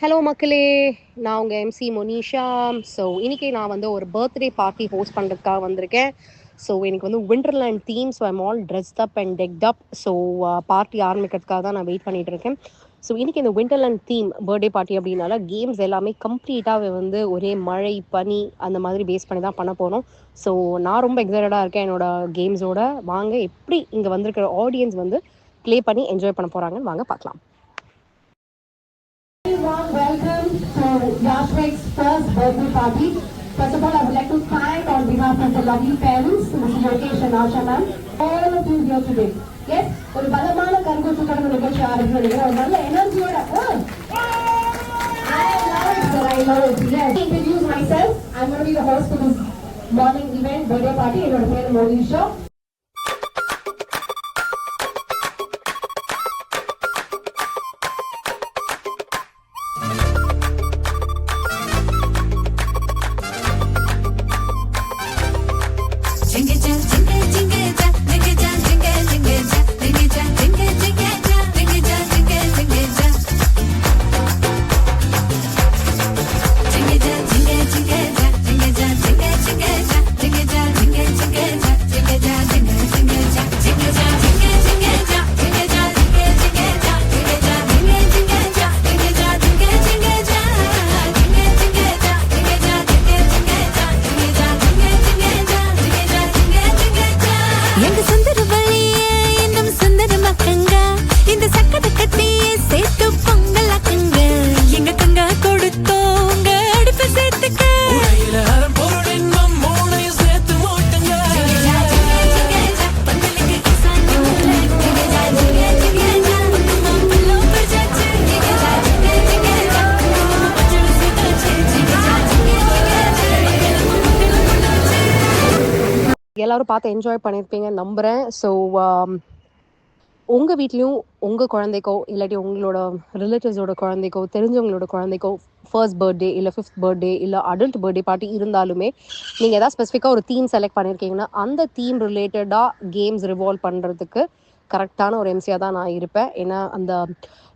Hello மக்களே, நான் உங்கள் எம்சி மோனிஷா. ஸோ இன்றைக்கி நான் வந்து ஒரு பர்த்டே பார்ட்டி ஹோஸ்ட் பண்ணுறதுக்காக வந்திருக்கேன். ஸோ எனக்கு வந்து winterland theme. So I'm all dressed up and decked up. So party ஆரம்பிக்கிறதுக்காக தான் நான் வெயிட் பண்ணிகிட்டு இருக்கேன். ஸோ இன்றைக்கி இந்த விண்டர்லேண்ட் தீம் பர்த்டே பார்ட்டி அப்படின்னால கேம்ஸ் எல்லாமே கம்ப்ளீட்டாக வந்து ஒரே மழை பனி அந்த மாதிரி பேஸ் பண்ணி தான் பண்ண போகிறோம். ஸோ நான் ரொம்ப எக்ஸைட்டடாக இருக்கேன் என்னோடய கேம்ஸோட. வாங்க எப்படி இங்கே வந்திருக்கிற ஆடியன்ஸ் வந்து ப்ளே பண்ணி என்ஜாய் பண்ண போகிறாங்கன்னு வாங்க பார்க்கலாம். Welcome to Yashrek's first birthday party. First of all, I would like to thank on behalf of the lovely parents, Mrs. Yogesh and Asha ma'am, all of you here today. Yes, ஒரு பலமான கருங்கூத்துக்கான நிகழ்ச்சி ஆரம்பிக்கிறேன். ஒரு நல்ல எனர்ஜியோட I love it. Yes. To introduce myself, I'm going to be the host for this morning event, birthday party. என்னோட பேர் மோனிஷா. எல்லாரும் பார்த்து என்ஜாய் பண்ணியிருப்பீங்க நம்புகிறேன். ஸோ உங்கள் வீட்லேயும் உங்கள் குழந்தைக்கோ இல்லாட்டி உங்களோட ரிலேட்டிவ்ஸோட குழந்தைக்கோ தெரிஞ்சவங்களோட குழந்தைக்கோ ஃபர்ஸ்ட் பர்த்டே இல்லை 5th பர்த்டே இல்லை அடல்ட் பர்த்டே பார்ட்டி இருந்தாலுமே நீங்கள் எதாவது ஸ்பெசிஃபிக்காக ஒரு தீம் செலக்ட் பண்ணியிருக்கீங்கன்னா அந்த தீம் ரிலேட்டடாக கேம்ஸ் ரிவால்வ் பண்ணுறதுக்கு கரெக்டான ஒரு எம்சியாக தான் நான் இருப்பேன். ஏன்னா அந்த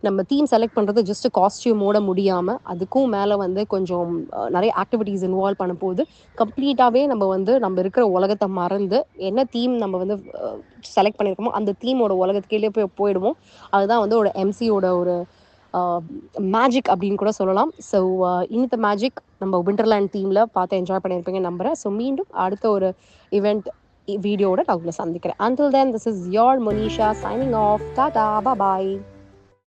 நம்ம தீம் செலக்ட் பண்ணுறது ஜஸ்ட் காஸ்டியூமோட முடியாமல் அதுக்கும் மேலே வந்து கொஞ்சம் நிறைய ஆக்டிவிட்டீஸ் இன்வால்வ் பண்ண போது கம்ப்ளீட்டாகவே நம்ம இருக்கிற உலகத்தை மறந்து என்ன தீம் நம்ம வந்து செலக்ட் பண்ணியிருக்கோமோ அந்த தீமோட உலகத்துக்கே போயிடுவோம். அதுதான் வந்து ஒரு எம்சியோட ஒரு மேஜிக் அப்படின்னு கூட சொல்லலாம். ஸோ இந்த மேஜிக் நம்ம விண்டர்லேண்ட் தீமில் பார்த்து என்ஜாய் பண்ணியிருப்பீங்க நம்புகிறேன். ஸோ மீண்டும் அடுத்த ஒரு இவெண்ட் வீடியோட நான் உங்களை சந்திக்கிறேன். Until then, this is your Monisha signing off. Tata, bye bye.